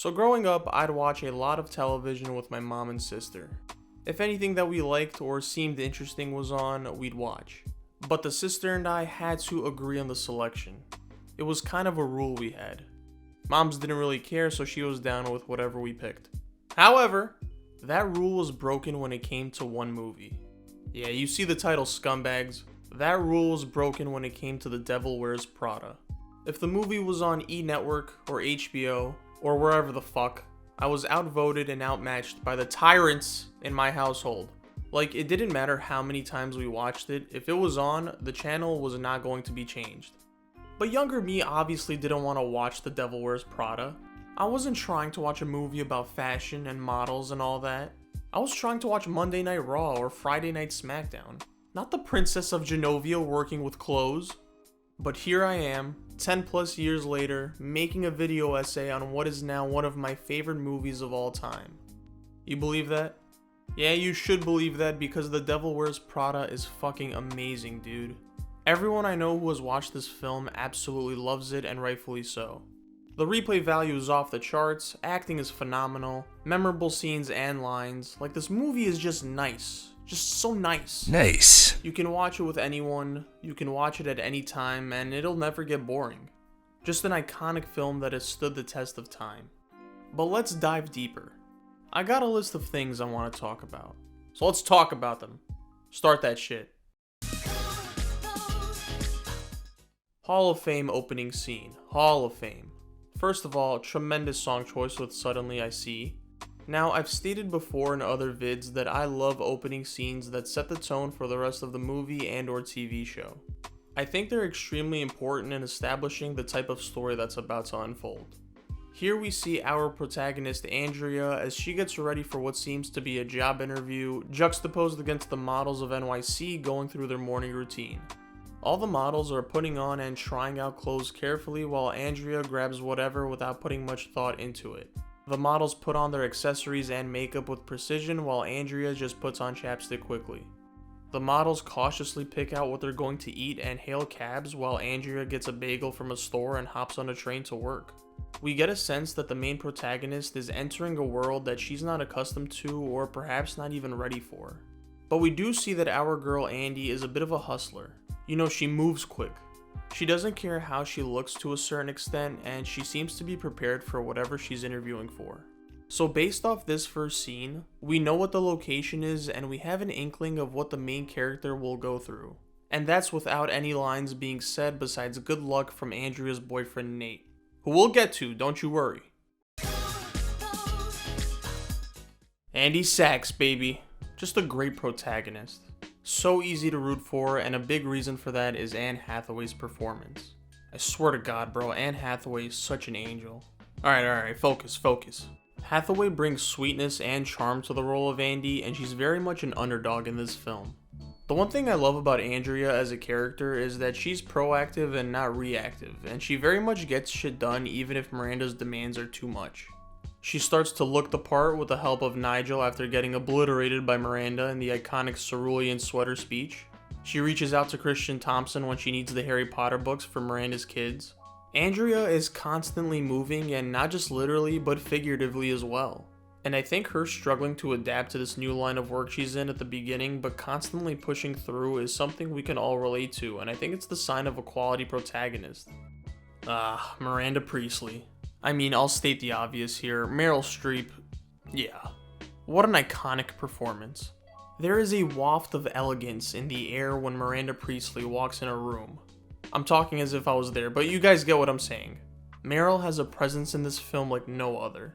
So growing up, I'd watch a lot of television with my mom and sister. If anything that we liked or seemed interesting was on, we'd watch. But the sister and I had to agree on the selection. It was kind of a rule we had. Moms didn't really care, so she was down with whatever we picked. However, that rule was broken when it came to one movie. Yeah, you see the title, scumbags. That rule was broken when it came to The Devil Wears Prada. If the movie was on E! Network or HBO or wherever the fuck, I was outvoted and outmatched by the tyrants in my household. Like, it didn't matter how many times we watched it, if it was on, the channel was not going to be changed. But younger me obviously didn't want to watch The Devil Wears Prada. I wasn't trying to watch a movie about fashion and models and all that. I was trying to watch Monday Night Raw or Friday Night SmackDown. Not the Princess of Genovia working with clothes. But here I am, 10 plus years later, making a video essay on what is now one of my favorite movies of all time. You believe that? Yeah, you should believe that because The Devil Wears Prada is fucking amazing, dude. Everyone I know who has watched this film absolutely loves it, and rightfully so. The replay value is off the charts, acting is phenomenal, memorable scenes and lines. Like, this movie is just nice. Just so nice. Nice. You can watch it with anyone, you can watch it at any time, and it'll never get boring. Just an iconic film that has stood the test of time. But let's dive deeper. I got a list of things I want to talk about. So let's talk about them. Start that shit. Hall of Fame opening scene. Hall of Fame. First of all, tremendous song choice with Suddenly I See. Now, I've stated before in other vids that I love opening scenes that set the tone for the rest of the movie and or TV show. I think they're extremely important in establishing the type of story that's about to unfold. Here we see our protagonist Andrea as she gets ready for what seems to be a job interview, juxtaposed against the models of NYC going through their morning routine. All the models are putting on and trying out clothes carefully while Andrea grabs whatever without putting much thought into it. The models put on their accessories and makeup with precision while Andrea just puts on chapstick quickly. The models cautiously pick out what they're going to eat and hail cabs while Andrea gets a bagel from a store and hops on a train to work. We get a sense that the main protagonist is entering a world that she's not accustomed to or perhaps not even ready for. But we do see that our girl Andy is a bit of a hustler. You know, she moves quick. She doesn't care how she looks to a certain extent, and she seems to be prepared for whatever she's interviewing for. So based off this first scene, we know what the location is and we have an inkling of what the main character will go through. And that's without any lines being said besides good luck from Andrea's boyfriend Nate, who we'll get to, don't you worry. Andy Sachs, baby. Just a great protagonist. So easy to root for, and a big reason for that is Anne Hathaway's performance. I swear to God, bro, Anne Hathaway is such an angel. Alright, focus. Hathaway brings sweetness and charm to the role of Andy, and she's very much an underdog in this film. The one thing I love about Andrea as a character is that she's proactive and not reactive, and she very much gets shit done even if Miranda's demands are too much. She starts to look the part with the help of Nigel after getting obliterated by Miranda in the iconic cerulean sweater speech. She reaches out to Christian Thompson when she needs the Harry Potter books for Miranda's kids. Andrea is constantly moving, and not just literally but figuratively as well. And I think her struggling to adapt to this new line of work she's in at the beginning but constantly pushing through is something we can all relate to, and I think it's the sign of a quality protagonist. Miranda Priestley. I mean, I'll state the obvious here, Meryl Streep, yeah. What an iconic performance. There is a waft of elegance in the air when Miranda Priestley walks in a room. I'm talking as if I was there, but you guys get what I'm saying. Meryl has a presence in this film like no other.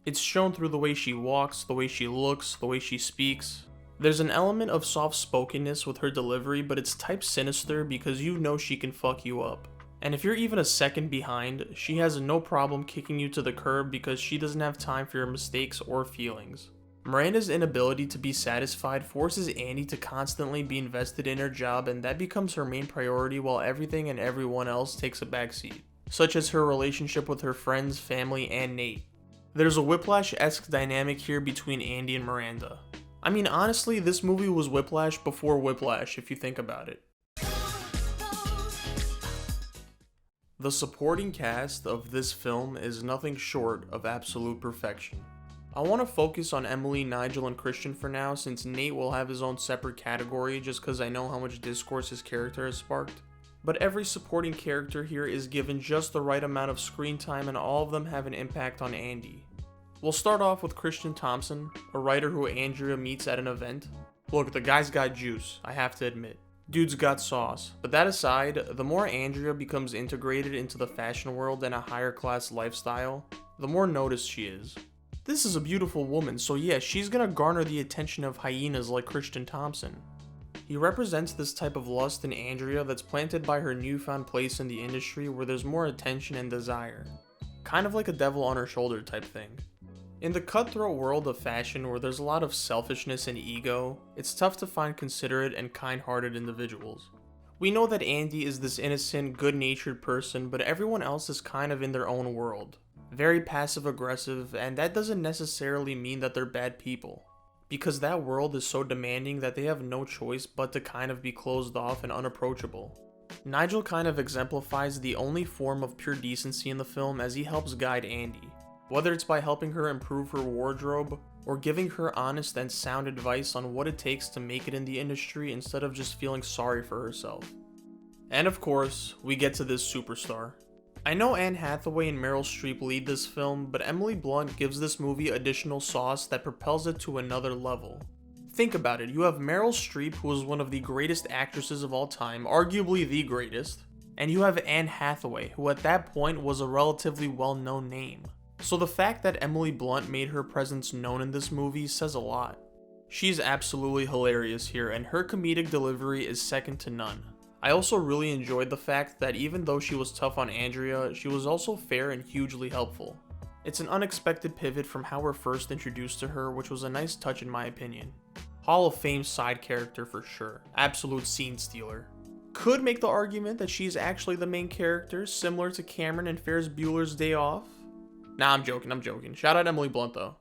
It's shown through the way she walks, the way she looks, the way she speaks. There's an element of soft-spokenness with her delivery, but it's type sinister because you know she can fuck you up. And if you're even a second behind, she has no problem kicking you to the curb because she doesn't have time for your mistakes or feelings. Miranda's inability to be satisfied forces Andy to constantly be invested in her job, and that becomes her main priority while everything and everyone else takes a backseat, such as her relationship with her friends, family, and Nate. There's a Whiplash-esque dynamic here between Andy and Miranda. I mean, honestly, this movie was Whiplash before Whiplash if you think about it. The supporting cast of this film is nothing short of absolute perfection. I want to focus on Emily, Nigel, and Christian for now, since Nate will have his own separate category just because I know how much discourse his character has sparked. But every supporting character here is given just the right amount of screen time, and all of them have an impact on Andy. We'll start off with Christian Thompson, a writer who Andrea meets at an event. Look, the guy's got juice, I have to admit. Dude's got sauce. But that aside, the more Andrea becomes integrated into the fashion world and a higher class lifestyle, the more noticed she is. This is a beautiful woman, so yeah, she's gonna garner the attention of hyenas like Christian Thompson. He represents this type of lust in Andrea that's planted by her newfound place in the industry where there's more attention and desire. Kind of like a devil on her shoulder type thing. In the cutthroat world of fashion where there's a lot of selfishness and ego, it's tough to find considerate and kind-hearted individuals. We know that Andy is this innocent, good-natured person, but everyone else is kind of in their own world. Very passive-aggressive, and that doesn't necessarily mean that they're bad people. Because that world is so demanding that they have no choice but to kind of be closed off and unapproachable. Nigel kind of exemplifies the only form of pure decency in the film as he helps guide Andy. Whether it's by helping her improve her wardrobe, or giving her honest and sound advice on what it takes to make it in the industry instead of just feeling sorry for herself. And of course, we get to this superstar. I know Anne Hathaway and Meryl Streep lead this film, but Emily Blunt gives this movie additional sauce that propels it to another level. Think about it, you have Meryl Streep, who is one of the greatest actresses of all time, arguably the greatest, and you have Anne Hathaway, who at that point was a relatively well-known name. So the fact that Emily Blunt made her presence known in this movie says a lot. She's absolutely hilarious here, and her comedic delivery is second to none. I also really enjoyed the fact that even though she was tough on Andrea, she was also fair and hugely helpful. It's an unexpected pivot from how we're first introduced to her, which was a nice touch in my opinion. Hall of Fame side character for sure. Absolute scene stealer. Could make the argument that she's actually the main character, similar to Cameron in Ferris Bueller's Day Off. Nah, I'm joking. Shout out Emily Blunt though.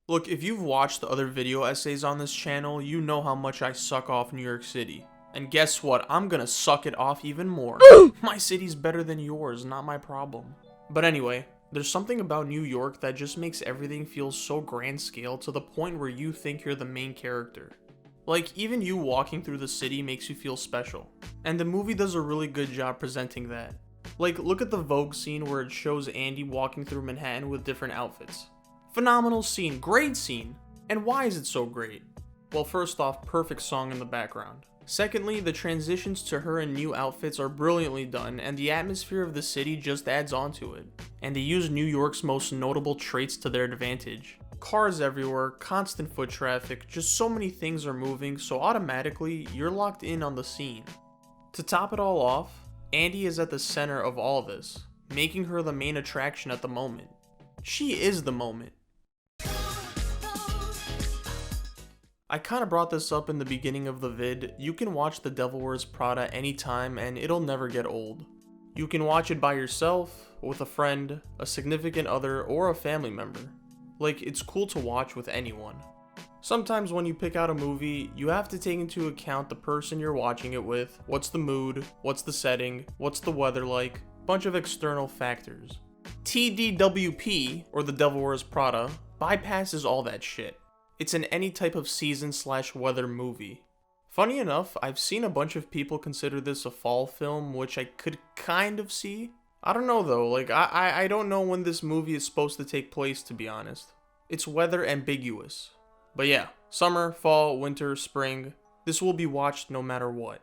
Look, if you've watched the other video essays on this channel, you know how much I suck off New York City. And guess what? I'm gonna suck it off even more. My city's better than yours, not my problem. But anyway, there's something about New York that just makes everything feel so grand scale to the point where you think you're the main character. Like, even you walking through the city makes you feel special. And the movie does a really good job presenting that. Like, look at the Vogue scene where it shows Andy walking through Manhattan with different outfits. Phenomenal scene, great scene. And why is it so great? Well, first off, perfect song in the background. Secondly, the transitions to her in new outfits are brilliantly done, and the atmosphere of the city just adds onto it. And they use New York's most notable traits to their advantage. Cars everywhere, constant foot traffic, just so many things are moving, so automatically, you're locked in on the scene. To top it all off, Andy is at the center of all this, making her the main attraction at the moment. She is the moment. I kinda brought this up in the beginning of the vid. You can watch The Devil Wears Prada anytime and it'll never get old. You can watch it by yourself, with a friend, a significant other, or a family member. Like, it's cool to watch with anyone. Sometimes when you pick out a movie, you have to take into account the person you're watching it with, what's the mood, what's the setting, what's the weather like, bunch of external factors. TDWP, or The Devil Wears Prada, bypasses all that shit. It's in any type of season/weather movie. Funny enough, I've seen a bunch of people consider this a fall film, which I could kind of see. I don't know though, like I don't know when this movie is supposed to take place, to be honest. It's weather ambiguous. But yeah, summer, fall, winter, spring, this will be watched no matter what.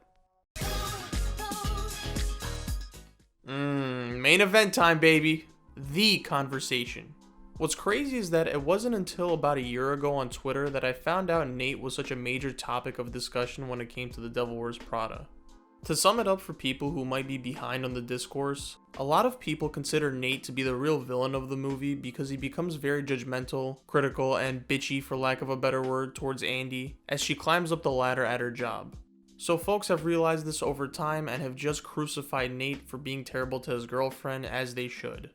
Main event time, baby. The conversation. What's crazy is that it wasn't until about a year ago on Twitter that I found out Nate was such a major topic of discussion when it came to The Devil Wears Prada. To sum it up for people who might be behind on the discourse, a lot of people consider Nate to be the real villain of the movie because he becomes very judgmental, critical, and bitchy, for lack of a better word, towards Andy as she climbs up the ladder at her job. So folks have realized this over time and have just crucified Nate for being terrible to his girlfriend, as they should.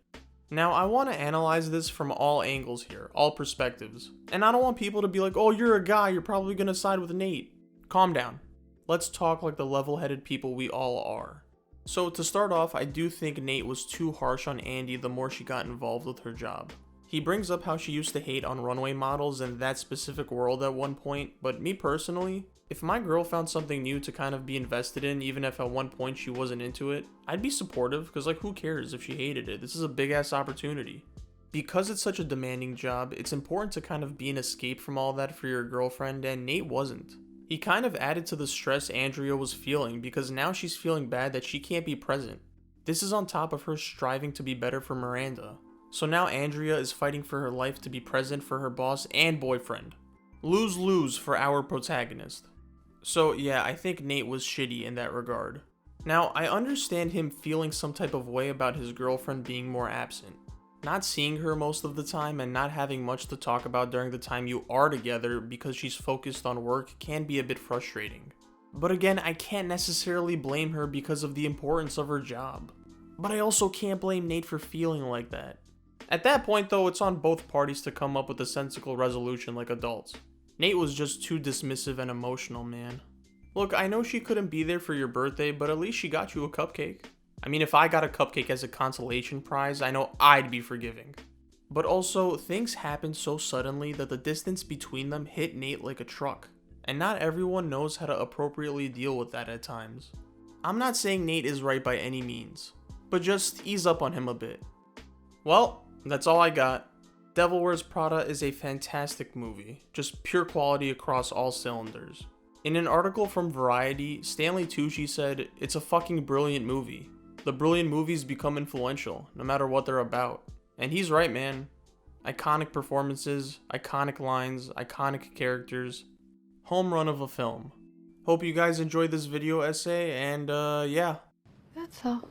Now, I want to analyze this from all angles here, all perspectives. And I don't want people to be like, oh, you're a guy, you're probably going to side with Nate. Calm down. Let's talk like the level-headed people we all are. So to start off, I do think Nate was too harsh on Andy the more she got involved with her job. He brings up how she used to hate on runway models in that specific world at one point, but me personally, if my girl found something new to kind of be invested in, even if at one point she wasn't into it, I'd be supportive, because like who cares if she hated it? This is a big ass opportunity. Because it's such a demanding job, it's important to kind of be an escape from all that for your girlfriend, and Nate wasn't. He kind of added to the stress Andrea was feeling, because now she's feeling bad that she can't be present. This is on top of her striving to be better for Miranda. So now Andrea is fighting for her life to be present for her boss and boyfriend. Lose-lose for our protagonist. So yeah, I think Nate was shitty in that regard. Now, I understand him feeling some type of way about his girlfriend being more absent. Not seeing her most of the time and not having much to talk about during the time you are together because she's focused on work can be a bit frustrating. But again, I can't necessarily blame her because of the importance of her job. But I also can't blame Nate for feeling like that. At that point though, it's on both parties to come up with a sensible resolution like adults. Nate was just too dismissive and emotional, man. Look, I know she couldn't be there for your birthday, but at least she got you a cupcake. I mean, if I got a cupcake as a consolation prize, I know I'd be forgiving. But also, things happened so suddenly that the distance between them hit Nate like a truck. And not everyone knows how to appropriately deal with that at times. I'm not saying Nate is right by any means, but just ease up on him a bit. Well, that's all I got. Devil Wears Prada is a fantastic movie, just pure quality across all cylinders. In an article from Variety, Stanley Tucci said, "It's a fucking brilliant movie. The brilliant movies become influential, no matter what they're about." And he's right, man. Iconic performances, iconic lines, iconic characters. Home run of a film. Hope you guys enjoyed this video essay, and yeah. That's all.